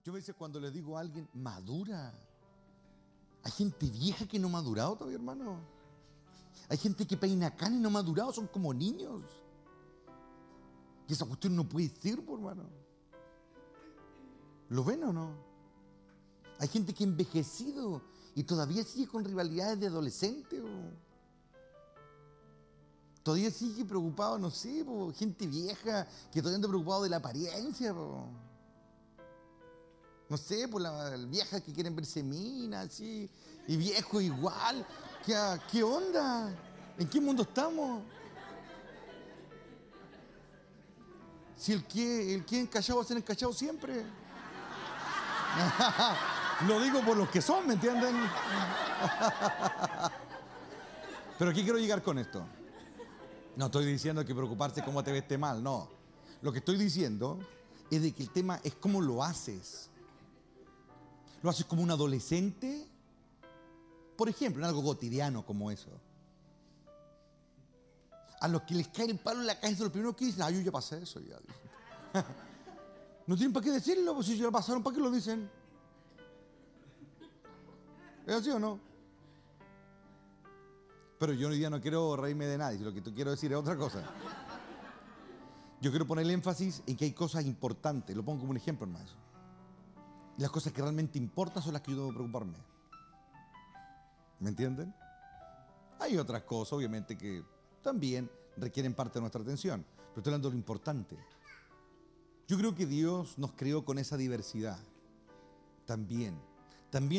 Yo a veces cuando le digo a alguien, madura. Hay gente vieja que no ha madurado todavía, hermano. Hay gente que peina cana y no ha madurado, son como niños. Y esa cuestión no puede ser, por hermano. ¿Lo ven o no? Hay gente que ha envejecido y todavía sigue con rivalidades de adolescente. Todavía sigue preocupado, no sé, gente vieja que todavía anda preocupado de la apariencia. No sé, por las viejas que quieren verse minas, así, y viejo igual. ¿Qué onda? ¿En qué mundo estamos? Si el que encachado va a ser encachado siempre. Lo digo por los que son, ¿me entienden? Pero aquí quiero llegar con esto. No estoy diciendo que preocuparse cómo te ves mal, no. Lo que estoy diciendo es de que el tema es cómo lo haces. ¿Lo haces como un adolescente? Por ejemplo, en algo cotidiano como eso. A los que les cae el palo en la cabeza, lo primero que dicen, yo ya pasé eso, ya. No tienen para qué decirlo, pues si ya lo pasaron, ¿para qué lo dicen? ¿Es así o no? Pero yo hoy día no quiero reírme de nadie, lo que quiero decir es otra cosa. Yo quiero poner el énfasis en que hay cosas importantes, lo pongo como un ejemplo más. Y las cosas que realmente importan son las que yo debo preocuparme. ¿Me entienden? Hay otras cosas, obviamente, que también requieren parte de nuestra atención, pero estoy hablando de lo importante. Yo creo que Dios nos creó con esa diversidad. También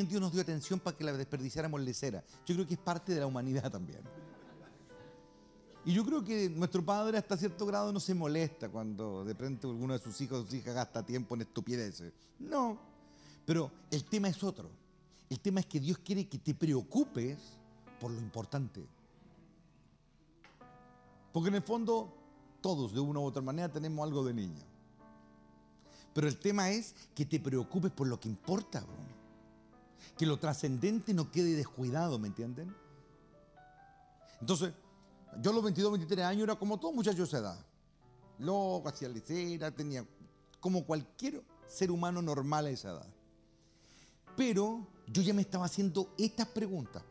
Dios nos dio atención para que la desperdiciáramos en lesera. Yo creo que es parte de la humanidad también. Y yo creo que nuestro Padre hasta cierto grado no se molesta cuando de pronto alguno de sus hijos o sus hijas gasta tiempo en estupideces. No. Pero el tema es otro. El tema es que Dios quiere que te preocupes por lo importante. Porque en el fondo, todos de una u otra manera tenemos algo de niño. Pero el tema es que te preocupes por lo que importa, bro. Que lo trascendente no quede descuidado, ¿me entienden? Entonces, yo a los 22, 23 años era como todo muchacho de esa edad. Loco, hacía lecera, tenía como cualquier ser humano normal a esa edad. Pero yo ya me estaba haciendo estas preguntas.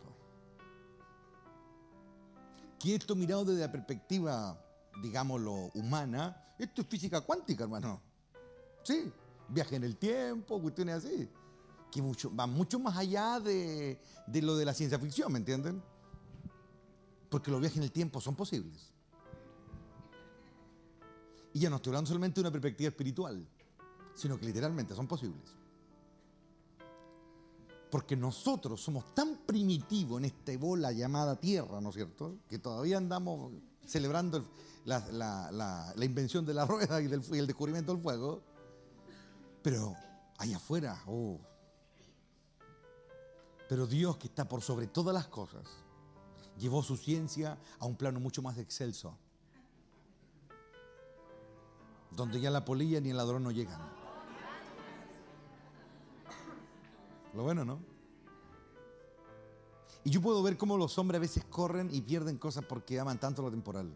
Que esto mirado desde la perspectiva, digámoslo, humana, esto es física cuántica, hermano. Sí, viaje en el tiempo, cuestiones así. Que va mucho más allá de lo de la ciencia ficción, ¿me entienden? Porque los viajes en el tiempo son posibles. Y ya no estoy hablando solamente de una perspectiva espiritual, sino que literalmente son posibles. Porque nosotros somos tan primitivos en esta bola llamada Tierra, ¿no es cierto?, que todavía andamos celebrando la invención de la rueda y el descubrimiento del fuego. Pero allá afuera, pero Dios, que está por sobre todas las cosas, llevó su ciencia a un plano mucho más excelso, donde ya la polilla ni el ladrón no llegan. Lo bueno, ¿no? Y yo puedo ver cómo los hombres a veces corren y pierden cosas porque aman tanto lo temporal.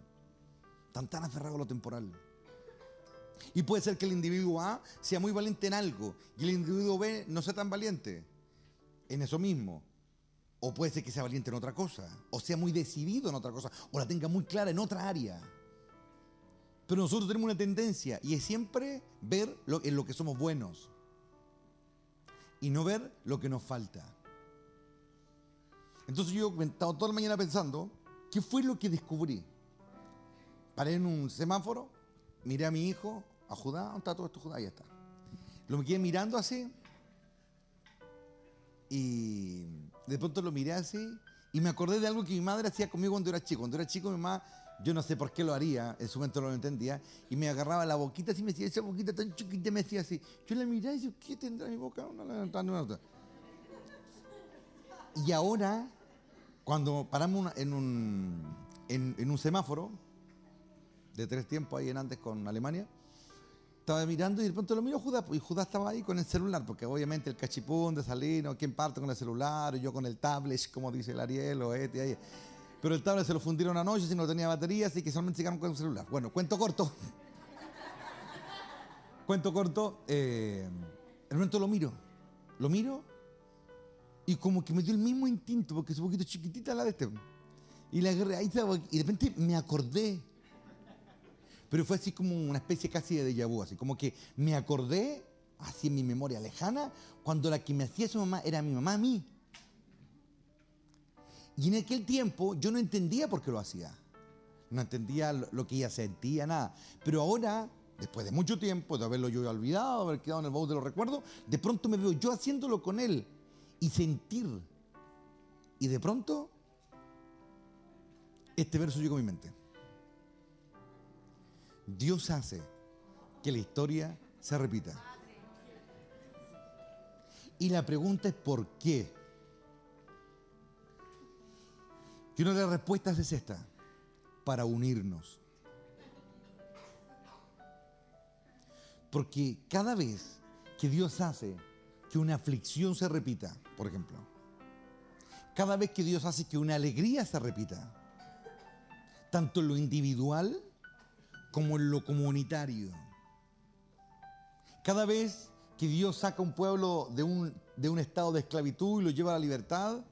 Están tan aferrados a lo temporal. Y puede ser que el individuo A sea muy valiente en algo y el individuo B no sea tan valiente en eso mismo. O puede ser que sea valiente en otra cosa, o sea muy decidido en otra cosa, o la tenga muy clara en otra área. Pero nosotros tenemos una tendencia, y es siempre ver en lo que somos buenos y no ver lo que nos falta. Entonces yo he estado toda la mañana pensando, ¿qué fue lo que descubrí? Paré en un semáforo, miré a mi hijo, a Judá, ¿dónde está todo esto, Judá? Ahí está. Lo me quedé mirando así, y de pronto lo miré así, y me acordé de algo que mi madre hacía conmigo cuando era chico. Cuando era chico, mi mamá, yo no sé por qué lo haría, en su momento no lo entendía, y me agarraba la boquita así, me decía, esa boquita tan chiquita, me decía así. Yo la miraba y decía, ¿qué tendrá mi boca? No. Y ahora, cuando paramos en un semáforo, de 3 tiempos ahí en antes con Alemania, estaba mirando y de pronto lo miró Judá, y Judá estaba ahí con el celular, porque obviamente el cachipún de salir, ¿no? ¿Quién parte con el celular? Yo con el tablet, como dice el Ariel o ahí. Pero el tablet se lo fundieron anoche, si no tenía batería, así que solamente se quedaron con el celular. Bueno, cuento corto. de momento lo miro y como que me dio el mismo instinto, porque es un poquito chiquitita la de este. Y la agarré, ahí estaba, y de repente me acordé. Pero fue así como una especie casi de déjà vu, así como que me acordé, así en mi memoria lejana, cuando la que me hacía su mamá era mi mamá a mí. Y en aquel tiempo yo no entendía por qué lo hacía. No entendía lo que ella sentía, nada. Pero ahora, después de mucho tiempo, de haberlo yo olvidado, haber quedado en el baúl de los recuerdos, de pronto me veo yo haciéndolo con él y sentir. Y de pronto, este verso llegó a mi mente. Dios hace que la historia se repita. Y la pregunta es ¿por qué? Y una de las respuestas es esta: para unirnos. Porque cada vez que Dios hace que una aflicción se repita, por ejemplo, cada vez que Dios hace que una alegría se repita, tanto en lo individual como en lo comunitario, cada vez que Dios saca un pueblo de un estado de esclavitud y lo lleva a la libertad,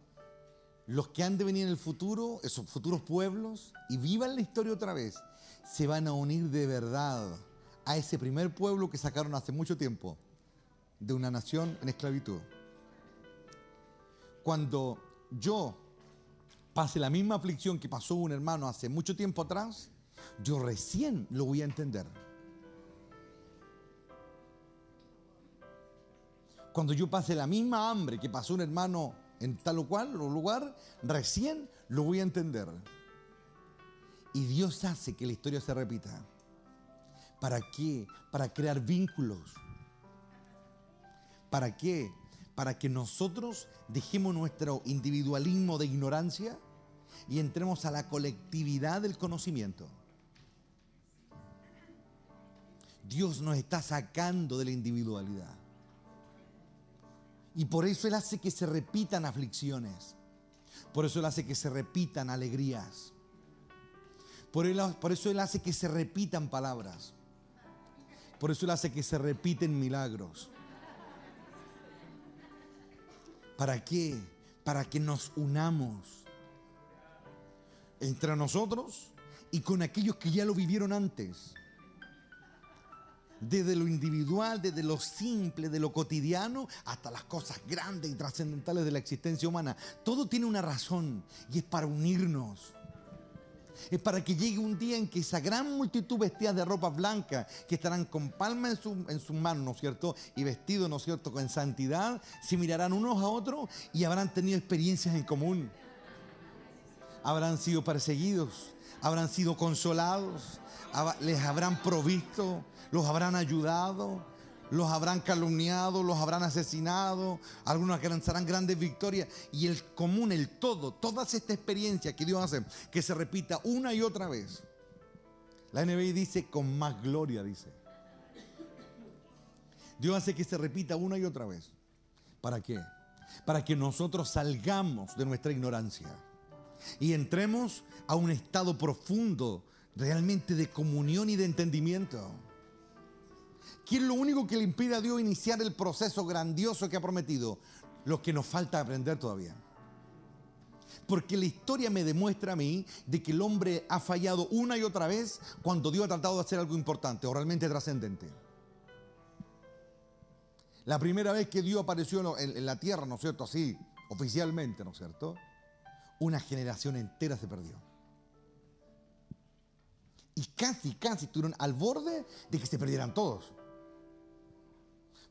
los que han de venir en el futuro, esos futuros pueblos, y vivan la historia otra vez, se van a unir de verdad a ese primer pueblo que sacaron hace mucho tiempo de una nación en esclavitud. Cuando yo pase la misma aflicción que pasó un hermano hace mucho tiempo atrás, yo recién lo voy a entender. Cuando yo pase la misma hambre que pasó un hermano en tal o cual lugar, recién lo voy a entender. Y Dios hace que la historia se repita. ¿Para qué? Para crear vínculos. ¿Para qué? Para que nosotros dejemos nuestro individualismo de ignorancia y entremos a la colectividad del conocimiento. Dios nos está sacando de la individualidad. Y por eso Él hace que se repitan aflicciones. Por eso Él hace que se repitan alegrías. Por eso Él hace que se repitan palabras. Por eso Él hace que se repiten milagros. ¿Para qué? Para que nos unamos entre nosotros y con aquellos que ya lo vivieron antes. Desde lo individual, desde lo simple, de lo cotidiano, hasta las cosas grandes y trascendentales de la existencia humana. Todo tiene una razón y es para unirnos. Es para que llegue un día en que esa gran multitud vestida de ropa blanca, que estarán con palma en sus manos, ¿no es cierto? Y vestidos, ¿no es cierto?, con santidad, se mirarán unos a otros y habrán tenido experiencias en común. Habrán sido perseguidos, habrán sido consolados, les habrán provisto, los habrán ayudado, los habrán calumniado, los habrán asesinado, algunos alcanzarán grandes victorias. Y el común, el todo, todas estas experiencias que Dios hace, que se repita una y otra vez. La NBI dice con más gloria, dice. Dios hace que se repita una y otra vez. ¿Para qué? Para que nosotros salgamos de nuestra ignorancia y entremos a un estado profundo realmente de comunión y de entendimiento. ¿Qué es lo único que le impide a Dios iniciar el proceso grandioso que ha prometido? Lo que nos falta aprender todavía. Porque la historia me demuestra a mí de que el hombre ha fallado una y otra vez cuando Dios ha tratado de hacer algo importante o realmente trascendente. La primera vez que Dios apareció en la tierra, ¿no es cierto? Así, oficialmente, ¿no es cierto? Una generación entera se perdió. Y casi estuvieron al borde de que se perdieran todos.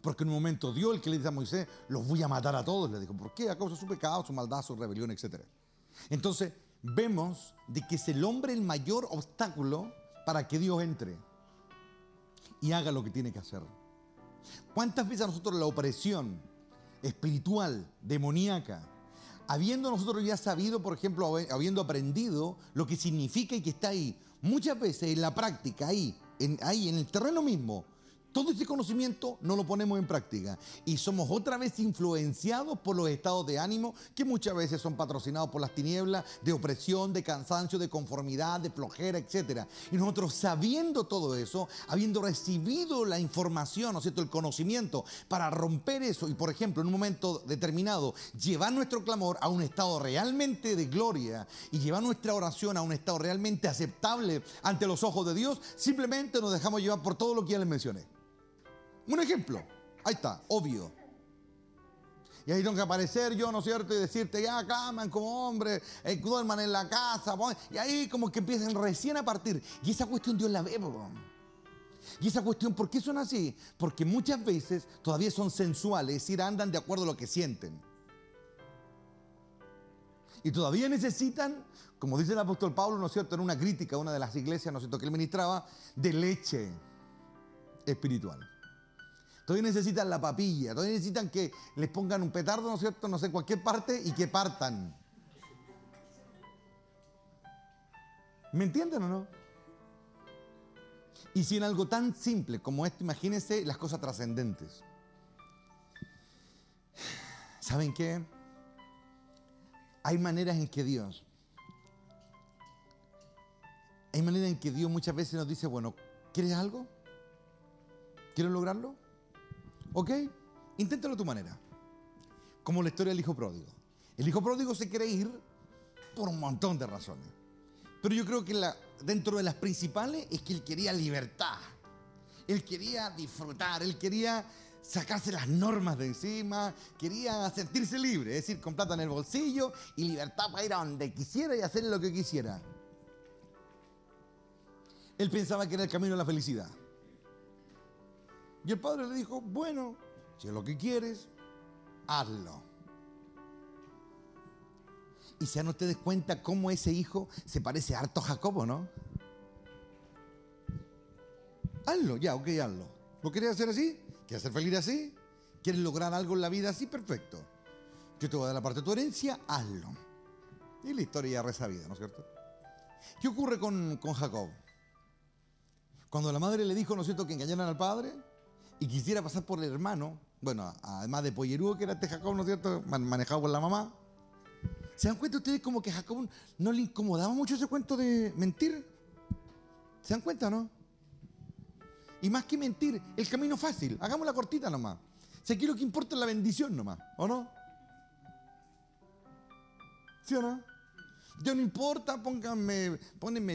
Porque en un momento Dios, el que le dice a Moisés, los voy a matar a todos, le dijo. ¿Por qué? A causa de su pecado, su maldad, su rebelión, etc. Entonces, vemos de que es el hombre el mayor obstáculo para que Dios entre y haga lo que tiene que hacer. ¿Cuántas veces a nosotros la opresión espiritual, demoníaca, habiendo nosotros ya sabido, por ejemplo, habiendo aprendido lo que significa y que está ahí, muchas veces en la práctica, ahí en el terreno mismo, Todo ese conocimiento no lo ponemos en práctica y somos otra vez influenciados por los estados de ánimo que muchas veces son patrocinados por las tinieblas, de opresión, de cansancio, de conformidad, de flojera, etc. Y nosotros, sabiendo todo eso, habiendo recibido la información, ¿no es cierto?, el conocimiento para romper eso y, por ejemplo, en un momento determinado, llevar nuestro clamor a un estado realmente de gloria y llevar nuestra oración a un estado realmente aceptable ante los ojos de Dios, simplemente nos dejamos llevar por todo lo que ya les mencioné. Un ejemplo, ahí está, obvio. Y ahí tengo que aparecer yo, ¿no es cierto? Y decirte, ya claman como hombres, duerman en la casa. Y ahí como que empiezan recién a partir. Y esa cuestión Dios la ve. Y esa cuestión, ¿por qué son así? Porque muchas veces todavía son sensuales, es decir, andan de acuerdo a lo que sienten. Y todavía necesitan, como dice el apóstol Pablo, ¿no es cierto?, en una crítica a una de las iglesias, ¿no es cierto?, que él ministraba, de leche espiritual. Todavía necesitan la papilla, todavía necesitan que les pongan un petardo, ¿no es cierto?, no sé, en cualquier parte y que partan. ¿Me entienden o no? Y si en algo tan simple como esto, imagínense las cosas trascendentes. ¿Saben qué? Hay maneras en que Dios muchas veces nos dice, bueno, ¿quieres algo? ¿Quieres lograrlo? Ok, inténtalo a tu manera. Como la historia del hijo pródigo. El hijo pródigo se quiere ir por un montón de razones. Pero yo creo que dentro de las principales es que él quería libertad. Él quería disfrutar, él quería sacarse las normas de encima, quería sentirse libre, es decir, con plata en el bolsillo y libertad para ir a donde quisiera y hacer lo que quisiera. Él pensaba que era el camino a la felicidad. Y el padre le dijo, bueno, si es lo que quieres, hazlo. Y se dan ustedes cuenta cómo ese hijo se parece harto a Jacobo, ¿no? Hazlo, ya, ok, hazlo. ¿Lo quieres hacer así? ¿Quieres ser feliz así? ¿Quieres lograr algo en la vida así? Perfecto. Yo te voy a dar la parte de tu herencia, hazlo. Y la historia ya resabida, ¿no es cierto? ¿Qué ocurre con Jacob? Cuando la madre le dijo, ¿no es cierto?, que engañaran al padre y quisiera pasar por el hermano, bueno, además de pollerudo que era este Jacob, ¿no es cierto?, manejado por la mamá. ¿Se dan cuenta ustedes como que a Jacob no le incomodaba mucho ese cuento de mentir? ¿Se dan cuenta, no? Y más que mentir, el camino fácil, hagamos la cortita nomás. Si aquí lo que importa es la bendición nomás, ¿o no? ¿Sí o no? Ya no importa, pónganme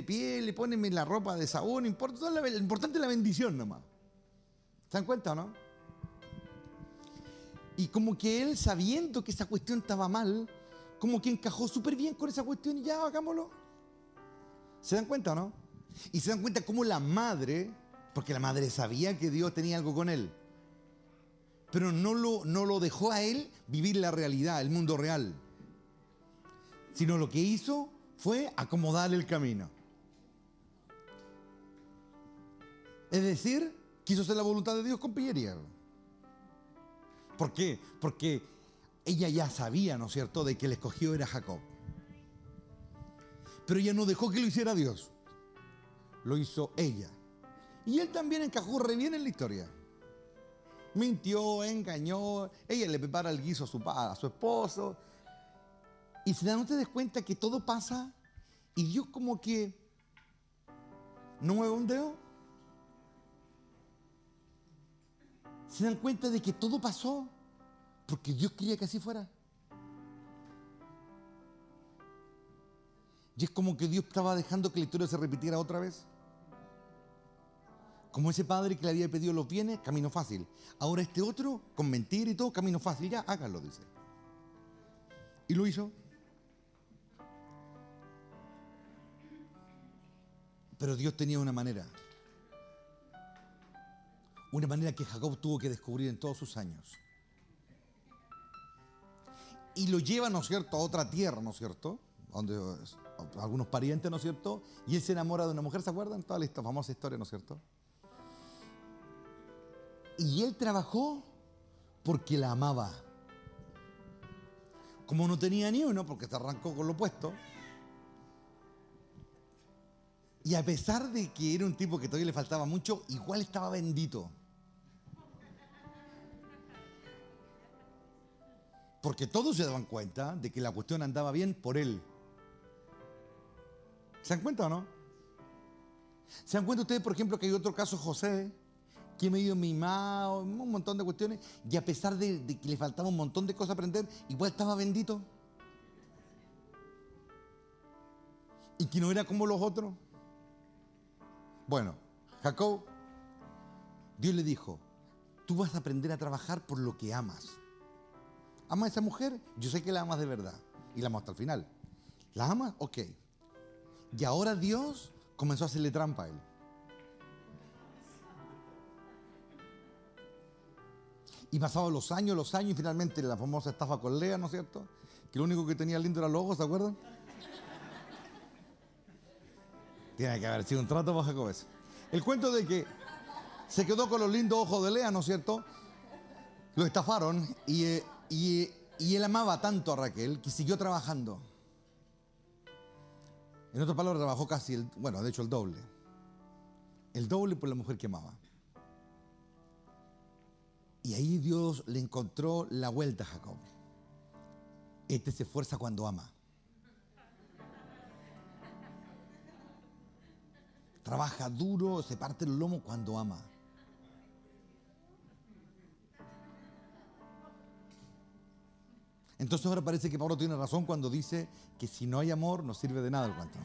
piel, pónganme la ropa de Saúl, no importa, lo importante es la bendición nomás. ¿Se dan cuenta o no? Y como que él, sabiendo que esa cuestión estaba mal, como que encajó súper bien con esa cuestión y ya, hagámoslo. ¿Se dan cuenta o no? Y se dan cuenta cómo la madre, porque la madre sabía que Dios tenía algo con él, pero no lo dejó a él vivir la realidad, el mundo real, sino lo que hizo fue acomodar el camino. Es decir, quiso hacer la voluntad de Dios con pillería. ¿Por qué? Porque ella ya sabía, ¿no es cierto?, de que el escogido era Jacob. Pero ella no dejó que lo hiciera Dios. Lo hizo ella. Y él también encajó re bien en la historia. Mintió, engañó, ella le prepara el guiso a su esposo. Y se dan ustedes cuenta que todo pasa y Dios como que no mueve un dedo. Se dan cuenta de que todo pasó porque Dios quería que así fuera. Y es como que Dios estaba dejando que la historia se repitiera otra vez. Como ese padre que le había pedido los bienes, camino fácil. Ahora este otro, con mentir y todo, camino fácil. Ya, háganlo, dice. Y lo hizo. Pero Dios tenía una manera que Jacob tuvo que descubrir en todos sus años. Y lo lleva, ¿no es cierto?, a otra tierra, ¿no es cierto?, donde algunos parientes, ¿no es cierto?, y él se enamora de una mujer, ¿se acuerdan? Toda esta famosa historia, ¿no es cierto? Y él trabajó porque la amaba. Como no tenía ni uno, porque se arrancó con lo opuesto, y a pesar de que era un tipo que todavía le faltaba mucho, igual estaba bendito. Porque todos se daban cuenta de que la cuestión andaba bien por él. ¿Se dan cuenta o no? ¿Se dan cuenta ustedes, por ejemplo, que hay otro caso, José, que medio mimado, un montón de cuestiones, y a pesar de que le faltaba un montón de cosas a aprender, igual estaba bendito? Y que no era como los otros. Bueno, Jacob, Dios le dijo, tú vas a aprender a trabajar por lo que amas. ¿Amas a esa mujer? Yo sé que la amas de verdad. Y la amas hasta el final. ¿La amas? Ok. Y ahora Dios comenzó a hacerle trampa a él. Y pasaban los años, y finalmente la famosa estafa con Lea, ¿no es cierto? Que lo único que tenía lindo era los ojos, ¿se acuerdan? Tiene que haber sido un trato para Jacob ese. El cuento de que se quedó con los lindos ojos de Lea, ¿no es cierto? Lo estafaron y él amaba tanto a Raquel que siguió trabajando. En otras palabras, trabajó casi, de hecho el doble. El doble por la mujer que amaba. Y ahí Dios le encontró la vuelta a Jacob. Este se esfuerza cuando ama. Trabaja duro, se parte el lomo cuando ama. Entonces ahora parece que Pablo tiene razón cuando dice que si no hay amor no sirve de nada el cuento.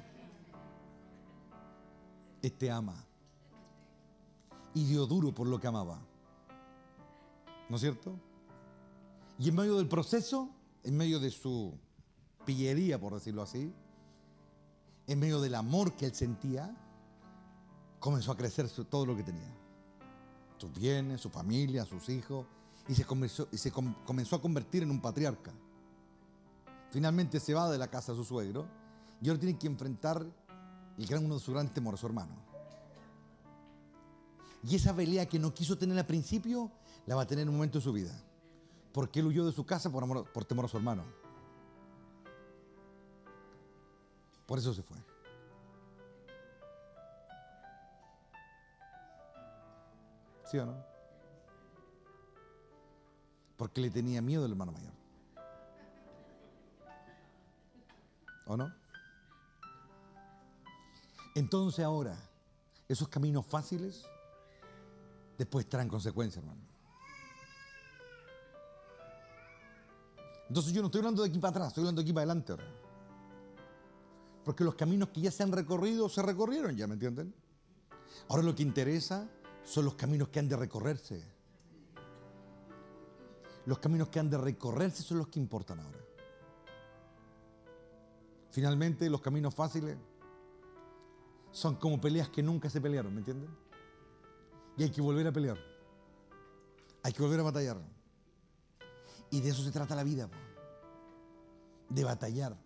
Este ama. Y dio duro por lo que amaba. ¿No es cierto? Y en medio del proceso, en medio de su pillería, por decirlo así, en medio del amor que él sentía, comenzó a crecer todo lo que tenía. Sus bienes, su familia, sus hijos, y se comenzó a convertir en un patriarca. Finalmente se va de la casa de su suegro y ahora tiene que enfrentar uno de sus grandes temores, su hermano. Y esa pelea que no quiso tener al principio, la va a tener en un momento de su vida. Porque él huyó de su casa por temor a su hermano. Por eso se fue. ¿Sí o no? Porque le tenía miedo al hermano mayor. ¿O no? Entonces ahora, esos caminos fáciles después traen consecuencias, hermano. Entonces yo no estoy hablando de aquí para atrás, estoy hablando de aquí para adelante ahora. Porque los caminos que ya se han recorrido, se recorrieron ya, ¿me entienden? Ahora lo que interesa son los caminos que han de recorrerse. Los caminos que han de recorrerse son los que importan ahora. Finalmente, los caminos fáciles son como peleas que nunca se pelearon, ¿me entienden? Y hay que volver a pelear. Hay que volver a batallar. Y de eso se trata la vida, de batallar,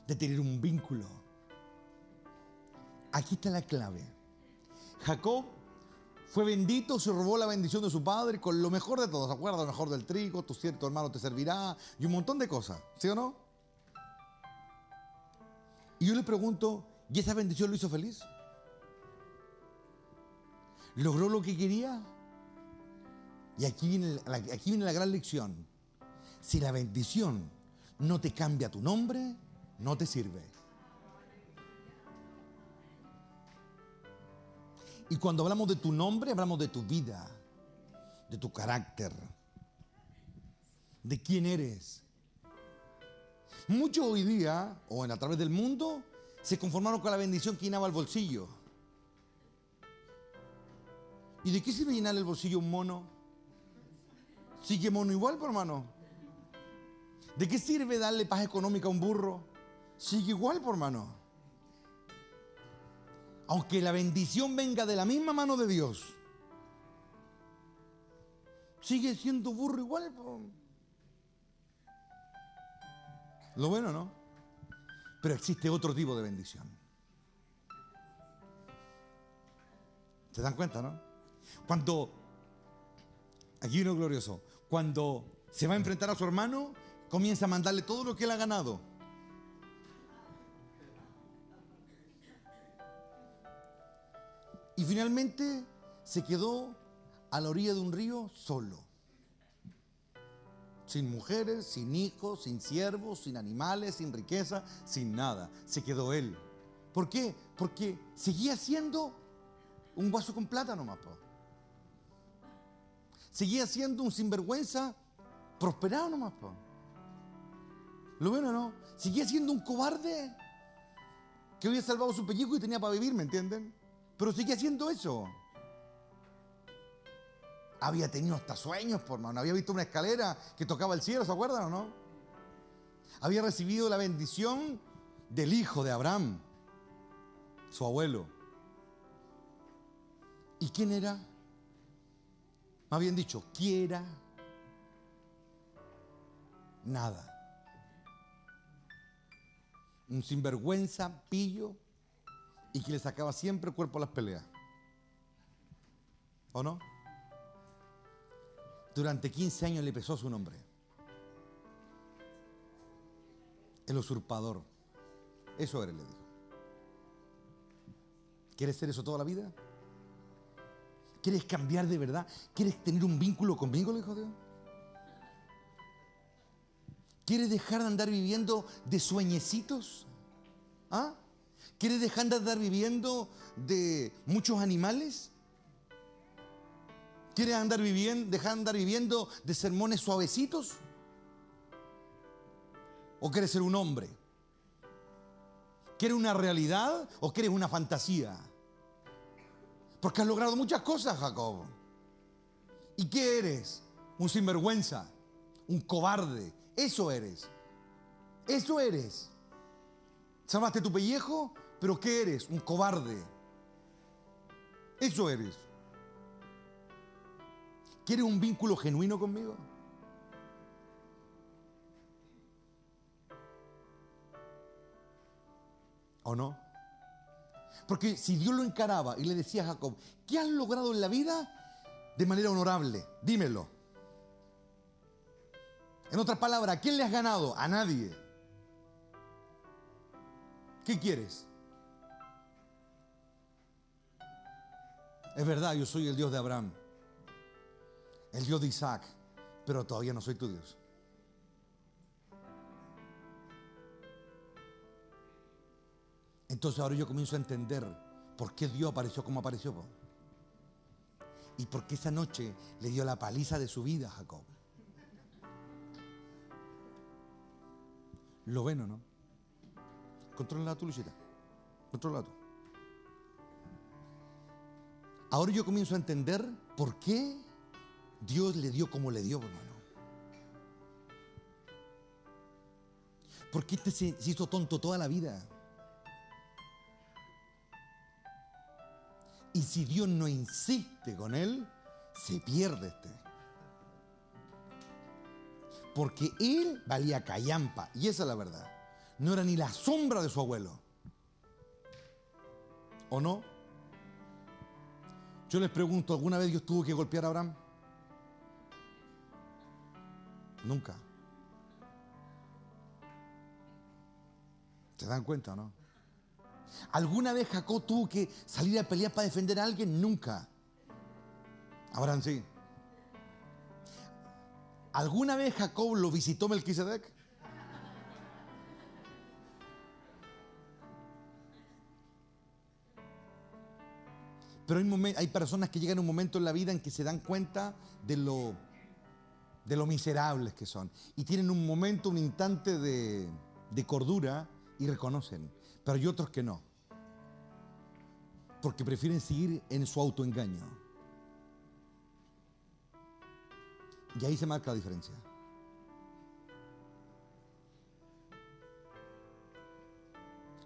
de tener un vínculo. Aquí está la clave. Jacob fue bendito, se robó la bendición de su padre con lo mejor de todo. ¿Se acuerdan? Lo mejor del trigo, tu cierto hermano te servirá y un montón de cosas. ¿Sí o no? Y yo le pregunto, ¿y esa bendición lo hizo feliz? ¿Logró lo que quería? Y aquí viene la gran lección. Si la bendición no te cambia tu nombre, no te sirve. Y cuando hablamos de tu nombre, hablamos de tu vida, de tu carácter, de quién eres. Muchos hoy día, o a través del mundo, se conformaron con la bendición que llenaba el bolsillo. ¿Y de qué sirve llenar el bolsillo un mono? Sigue mono igual, por hermano. ¿De qué sirve darle paz económica a un burro? Sigue igual, por hermano. Aunque la bendición venga de la misma mano de Dios, sigue siendo burro igual. Lo bueno, ¿no? Pero existe otro tipo de bendición. ¿Se dan cuenta, no? Aquí viene lo glorioso, cuando se va a enfrentar a su hermano, comienza a mandarle todo lo que él ha ganado. Y finalmente se quedó a la orilla de un río solo. Sin mujeres, sin hijos, sin siervos, sin animales, sin riqueza, sin nada. Se quedó él. ¿Por qué? Porque seguía siendo un vaso con plata nomás, po. Seguía siendo un sinvergüenza prosperado nomás, po. Lo bueno, ¿no? Seguía siendo un cobarde que había salvado su pellejo y tenía para vivir, ¿me entienden? Pero seguía haciendo eso. Había tenido hasta sueños, por mano. Había visto una escalera que tocaba el cielo, ¿se acuerdan o no? Había recibido la bendición del hijo de Abraham, su abuelo. ¿Y quién era? Más bien dicho, ¿quién era? Nada. Un sinvergüenza, pillo, y que le sacaba siempre el cuerpo a las peleas. ¿O no? Durante 15 años le pesó su nombre. El usurpador. Eso eres, le dijo. ¿Quieres ser eso toda la vida? ¿Quieres cambiar de verdad? ¿Quieres tener un vínculo conmigo, le dijo Dios? ¿Quieres dejar de andar viviendo de sueñecitos? ¿Ah? ¿Quieres dejar de andar viviendo de muchos animales? ¿Quieres dejar de andar viviendo de sermones suavecitos? ¿O quieres ser un hombre? ¿Quieres una realidad o quieres una fantasía? Porque has logrado muchas cosas, Jacob. ¿Y qué eres? Un sinvergüenza, un cobarde. Eso eres. Eso eres. Salvaste tu pellejo, pero ¿qué eres? Un cobarde. Eso eres. ¿Quieres un vínculo genuino conmigo? ¿O no? Porque si Dios lo encaraba y le decía a Jacob, ¿qué has logrado en la vida de manera honorable? Dímelo. En otras palabras, ¿a quién le has ganado? A nadie. ¿Qué quieres? Es verdad, yo soy el Dios de Abraham, el Dios de Isaac, pero todavía no soy tu Dios. Entonces ahora yo comienzo a entender por qué Dios apareció como apareció, po. Y por qué esa noche le dio la paliza de su vida a Jacob. Lo ven, ¿o no? Controla tú, Luchita. Controla tú. Ahora yo comienzo a entender por qué Dios le dio como le dio, hermano. ¿Por qué se hizo tonto toda la vida? Y si Dios no insiste con él, se pierde Porque él valía callampa, y esa es la verdad. No era ni la sombra de su abuelo. ¿O no? Yo les pregunto, ¿alguna vez Dios tuvo que golpear a Abraham? Nunca. ¿Se dan cuenta o no? ¿Alguna vez Jacob tuvo que salir a pelear para defender a alguien? Nunca. Abraham sí. ¿Alguna vez Jacob lo visitó Melquisedec? Pero hay personas que llegan a un momento en la vida en que se dan cuenta de lo miserables que son. Y tienen un momento, un instante de cordura y reconocen. Pero hay otros que no. Porque prefieren seguir en su autoengaño. Y ahí se marca la diferencia.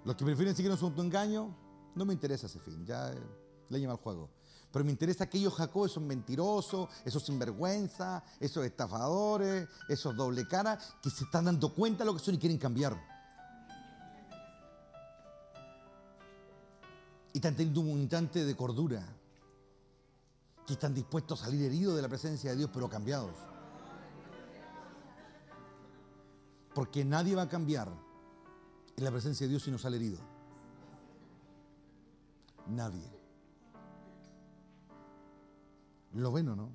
Los que prefieren seguir en su autoengaño, no me interesa ese fin, ya le llama al juego. Pero me interesa aquellos Jacob, esos mentirosos, esos sinvergüenza, esos estafadores, esos doble cara, que se están dando cuenta de lo que son y quieren cambiar. Y están teniendo un instante de cordura. Que están dispuestos a salir heridos de la presencia de Dios, pero cambiados. Porque nadie va a cambiar en la presencia de Dios si no sale herido. Nadie. ¿Lo ven o no?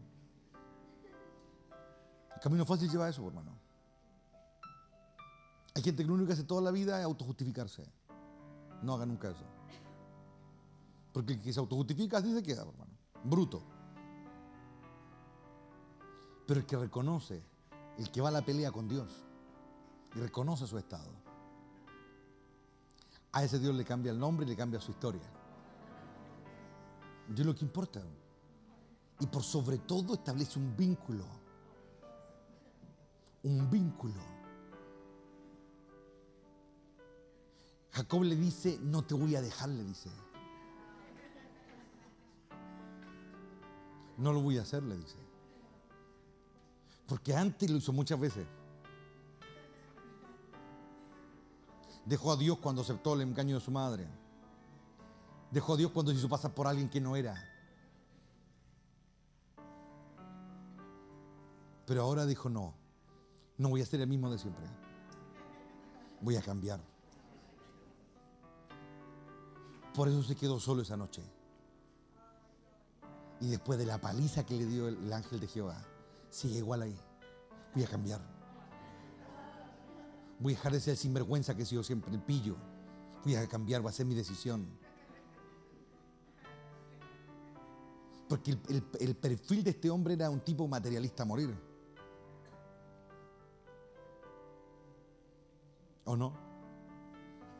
Camino fácil lleva a eso, hermano. Hay gente que lo único que hace toda la vida es autojustificarse. No haga nunca eso. Porque el que se autojustifica así se queda, hermano. Bruto. Pero el que reconoce, el que va a la pelea con Dios y reconoce su estado, a ese Dios le cambia el nombre y le cambia su historia. Y es lo que importa. Y por sobre todo establece un vínculo. Un vínculo. Jacob le dice, no te voy a dejar, le dice. No lo voy a hacer, le dice. Porque antes lo hizo muchas veces. Dejó a Dios cuando aceptó el engaño de su madre. Dejó a Dios cuando se hizo pasar por alguien que no era. Pero ahora dijo, no voy a ser el mismo de siempre. Voy a cambiar. Por eso se quedó solo esa noche. Y después de la paliza que le dio el ángel de Jehová, sigue igual ahí. Voy a cambiar. Voy a dejar de ser el sinvergüenza que he sido siempre, el pillo. Voy a cambiar, va a ser mi decisión. Porque el perfil de este hombre era un tipo materialista a morir. ¿O no?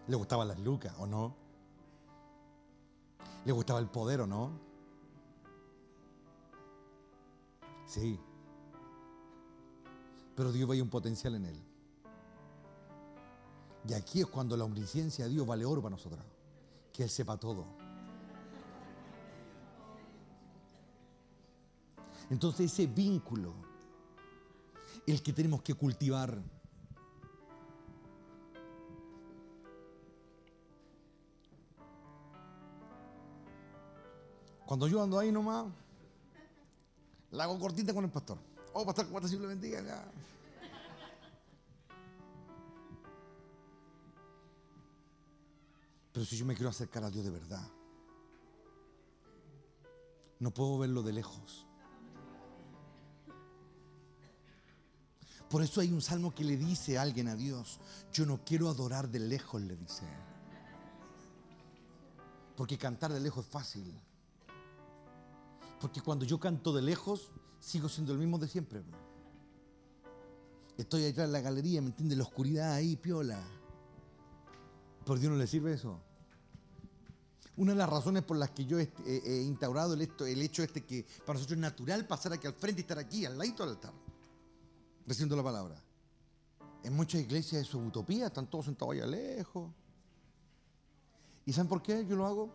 ¿Le gustaban las lucas o no? ¿Le gustaba el poder o no? Sí. Pero Dios veía un potencial en él. Y aquí es cuando la omnisciencia de Dios vale oro para nosotros. Que Él sepa todo. Entonces ese vínculo, el que tenemos que cultivar. Cuando yo ando ahí nomás, la hago cortita con el pastor. Oh, pastor, ¿cómo te simplemente bendiga acá? Pero si yo me quiero acercar a Dios de verdad, no puedo verlo de lejos. Por eso hay un salmo que le dice a alguien a Dios, yo no quiero adorar de lejos, le dice. Porque cantar de lejos es fácil. Porque cuando yo canto de lejos, sigo siendo el mismo de siempre. Estoy allá en la galería, ¿me entiendes? La oscuridad ahí, piola. ¿Por Dios no le sirve eso? Una de las razones por las que yo he instaurado el hecho que para nosotros es natural pasar aquí al frente y estar aquí, al ladito del altar, recibiendo la palabra. En muchas iglesias es su utopía, están todos sentados allá lejos. ¿Y saben por qué yo lo hago?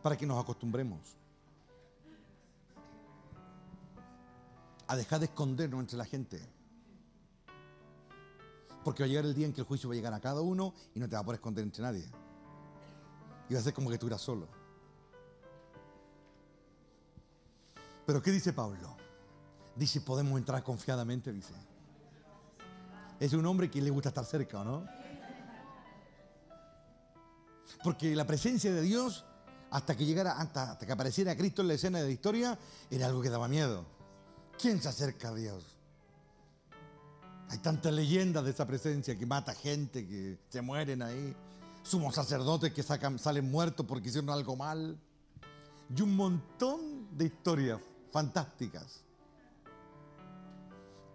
Para que nos acostumbremos a dejar de escondernos entre la gente. Porque va a llegar el día en que el juicio va a llegar a cada uno y no te va a poder esconder entre nadie. Y va a ser como que estuvieras solo. Pero ¿qué dice Pablo? Dice, podemos entrar confiadamente, dice. Es un hombre que le gusta estar cerca, ¿o no? Porque la presencia de Dios, hasta que apareciera Cristo en la escena de la historia, era algo que daba miedo. ¿Quién se acerca a Dios? Hay tantas leyendas de esa presencia que mata gente, que se mueren ahí. Sumos sacerdotes que salen muertos porque hicieron algo mal. Y un montón de historias fantásticas.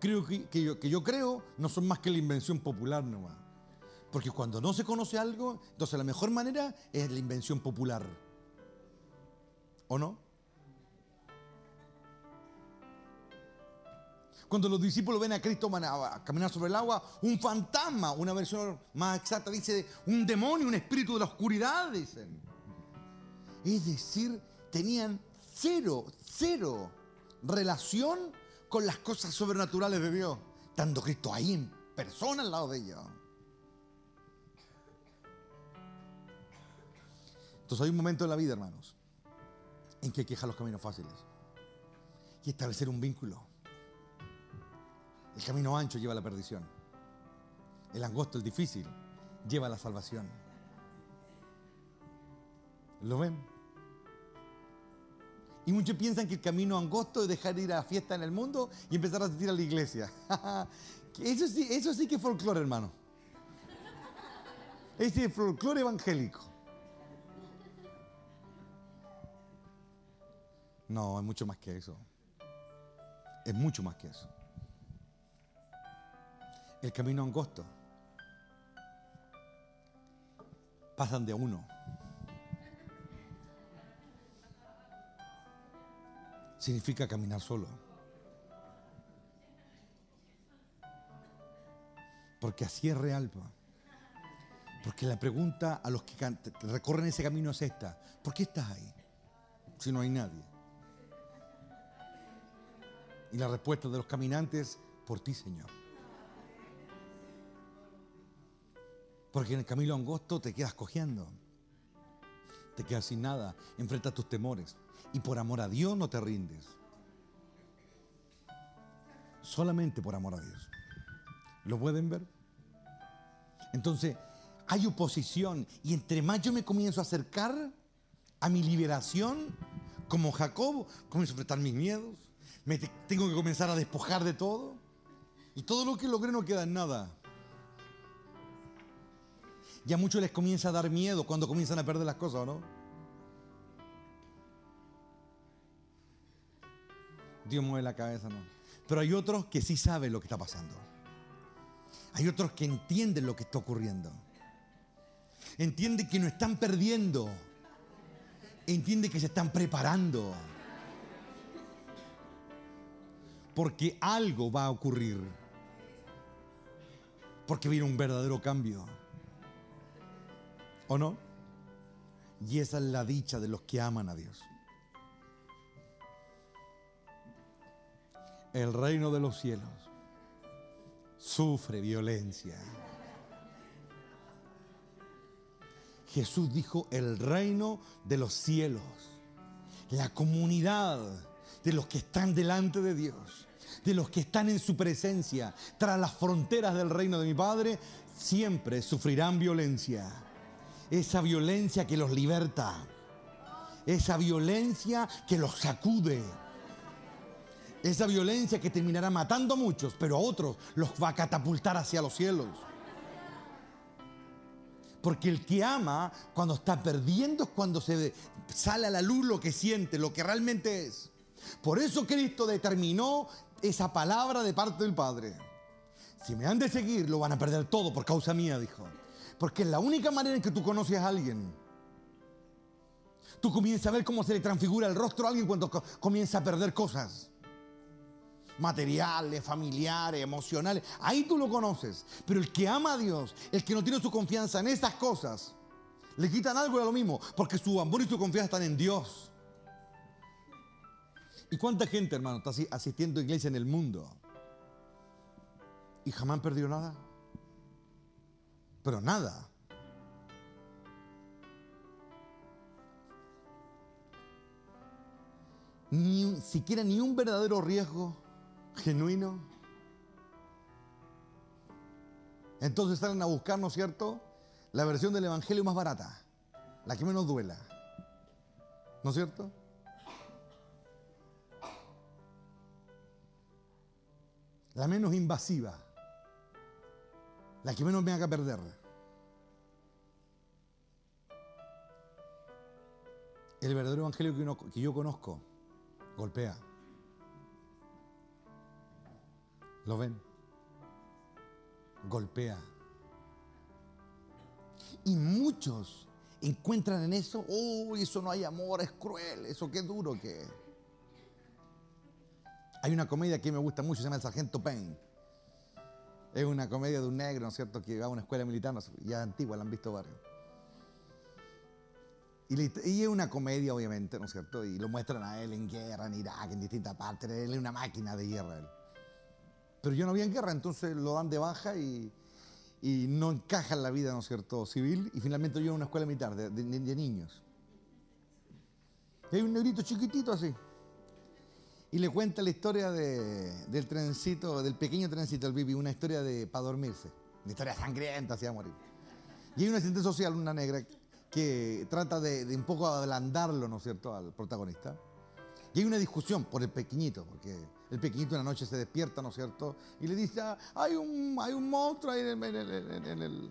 Creo que yo creo no son más que la invención popular nomás. Porque cuando no se conoce algo, entonces la mejor manera es la invención popular. ¿O no? Cuando los discípulos ven a Cristo caminar sobre el agua, un fantasma, una versión más exacta dice un demonio, un espíritu de la oscuridad, dicen. Es decir, tenían cero relación con las cosas sobrenaturales de Dios, estando Cristo ahí en persona al lado de ellos. Entonces hay un momento en la vida, hermanos, en que hay que dejar los caminos fáciles y establecer un vínculo. El camino ancho lleva a la perdición. El angosto, el difícil, lleva a la salvación. ¿Lo ven? Y muchos piensan que el camino angosto es dejar de ir a fiesta en el mundo y empezar a asistir a la iglesia. Eso sí que es folclore, hermano. Ese es folclore evangélico. No, es mucho más que eso. Es mucho más que eso. El camino angosto. Pasan de a uno. Significa caminar solo. Porque así es real, pa. Porque la pregunta a los que recorren ese camino es esta: ¿por qué estás ahí si no hay nadie? Y la respuesta de los caminantes: por ti, Señor. Porque en el camino angosto te quedas cojeando, te quedas sin nada, enfrentas tus temores y por amor a Dios no te rindes. Solamente por amor a Dios. ¿Lo pueden ver? Entonces, hay oposición y entre más yo me comienzo a acercar a mi liberación, como Jacob, comienzo a enfrentar mis miedos, tengo que comenzar a despojar de todo y todo lo que logré no queda en nada. Y a muchos les comienza a dar miedo cuando comienzan a perder las cosas, ¿o no? Dios mueve la cabeza, ¿no? Pero hay otros que sí saben lo que está pasando. Hay otros que entienden lo que está ocurriendo. Entienden que no están perdiendo. Entienden que se están preparando. Porque algo va a ocurrir. Porque viene un verdadero cambio. ¿O no? Y esa es la dicha de los que aman a Dios. El reino de los cielos sufre violencia. Jesús dijo: el reino de los cielos, la comunidad de los que están delante de Dios, de los que están en su presencia, tras las fronteras del reino de mi Padre, siempre sufrirán violencia. Esa violencia que los liberta, esa violencia que los sacude, esa violencia que terminará matando a muchos, pero a otros los va a catapultar hacia los cielos. Porque el que ama, cuando está perdiendo, es cuando se sale a la luz lo que siente, lo que realmente es. Por eso Cristo determinó esa palabra de parte del Padre. Si me han de seguir, lo van a perder todo por causa mía, dijo. Porque es la única manera en que tú conoces a alguien. Tú comienzas a ver cómo se le transfigura el rostro a alguien cuando comienza a perder cosas. Materiales, familiares, emocionales. Ahí tú lo conoces. Pero el que ama a Dios, el que no tiene su confianza en esas cosas, le quitan algo de lo mismo. Porque su amor y su confianza están en Dios. ¿Y cuánta gente, hermano, está asistiendo a iglesia en el mundo y jamás han perdido nada? Pero nada. Ni siquiera ni un verdadero riesgo genuino. Entonces salen a buscar, ¿no es cierto?, la versión del evangelio más barata, la que menos duela, ¿no es cierto? La menos invasiva, la que menos me haga perder. El verdadero evangelio que yo conozco golpea. ¿Lo ven? Golpea. Y muchos encuentran en eso: oh, eso no hay amor, es cruel, eso qué duro que es. Hay una comedia que me gusta mucho, se llama El Sargento Payne. Es una comedia de un negro, ¿no es cierto?, que va a una escuela militar, ya antigua, la han visto varios. Y es una comedia, obviamente, ¿no es cierto? Y lo muestran a él en guerra, en Irak, en distintas partes. Él es una máquina de guerra, él. Pero ya no había en guerra, entonces lo dan de baja y no encaja en la vida, ¿no es cierto?, civil. Y finalmente llega a una escuela militar de niños. Y hay un negrito chiquitito así. Y le cuenta la historia del trencito, del pequeño trencito, el Bibi, una historia para dormirse. Una historia sangrienta, así a morir. Y hay una asistente social, una negra, que trata de un poco ablandarlo, ¿no es cierto?, al protagonista. Y hay una discusión por el pequeñito, porque el pequeñito una noche se despierta, ¿no es cierto? Y le dice, hay un monstruo ahí en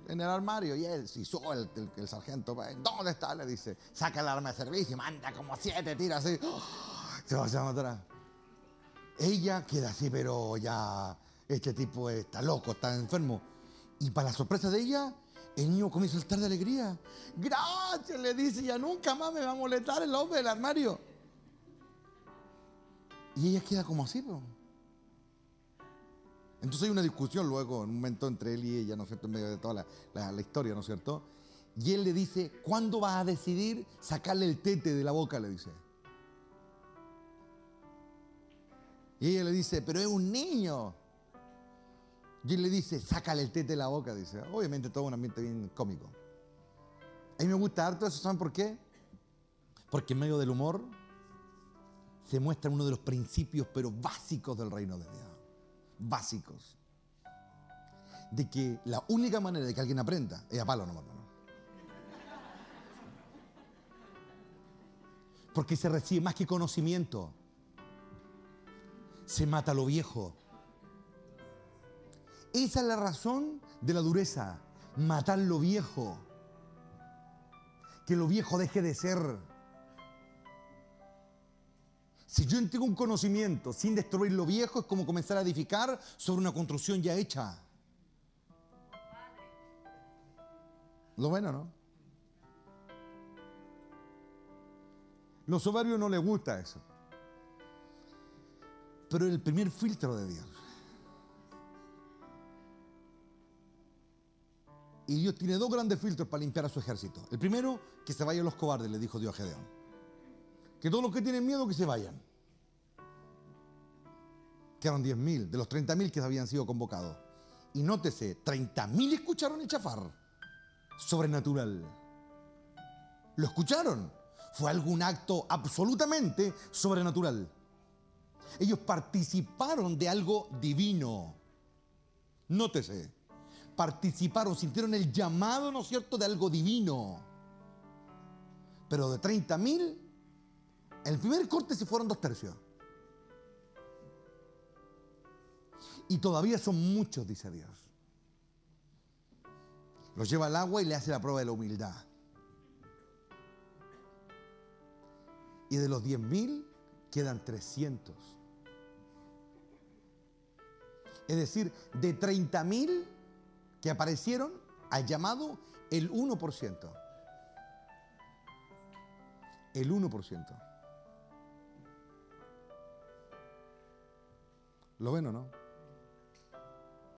el armario. Y él, si soy el sargento, ¿dónde está? Le dice, saca el arma de servicio y manda como 7 tiros así. ¡Oh! Se va a matar. Ella queda así, pero ya, este tipo está loco, está enfermo. Y para la sorpresa de ella, el niño comienza a saltar de alegría. Gracias, le dice, ya nunca más me va a molestar el hombre del armario. Y ella queda como así, ¿no? Entonces hay una discusión luego, en un momento entre él y ella, ¿no es cierto?, en medio de toda la historia, ¿no es cierto? Y él le dice, ¿cuándo vas a decidir sacarle el tete de la boca?, le dice. Y ella le dice, pero es un niño. Y él le dice, sácale el tete de la boca, dice. Obviamente todo un ambiente bien cómico. A mí me gusta harto eso, ¿saben por qué? Porque en medio del humor se muestra uno de los principios, pero básicos del reino de Dios. Básicos. De que la única manera de que alguien aprenda es a palo nomás, ¿no? Porque se recibe más que conocimiento. Se mata lo viejo. Esa es la razón de la dureza. Matar lo viejo. Que lo viejo deje de ser. Si yo entrego un conocimiento sin destruir lo viejo, es como comenzar a edificar sobre una construcción ya hecha. Lo bueno, ¿no? Los soberbios no les gusta eso. Pero el primer filtro de Dios. Y Dios tiene 2 grandes filtros para limpiar a su ejército. El primero, que se vayan los cobardes, le dijo Dios a Gedeón. Que todos los que tienen miedo, que se vayan. Quedaron 10.000 de los 30.000 que habían sido convocados. Y nótese, 30.000 escucharon el chafar. Sobrenatural. ¿Lo escucharon? Fue algún acto absolutamente sobrenatural. Ellos participaron de algo divino. Nótese. Participaron, sintieron el llamado, ¿no es cierto?, de algo divino. Pero de 30.000, en el primer corte se fueron 2/3. Y todavía son muchos, dice Dios. Los lleva al agua y le hace la prueba de la humildad. Y de los 10.000 quedan 300. Es decir, de 30.000 que aparecieron al llamado, el 1%. El 1%. ¿Lo ven o no?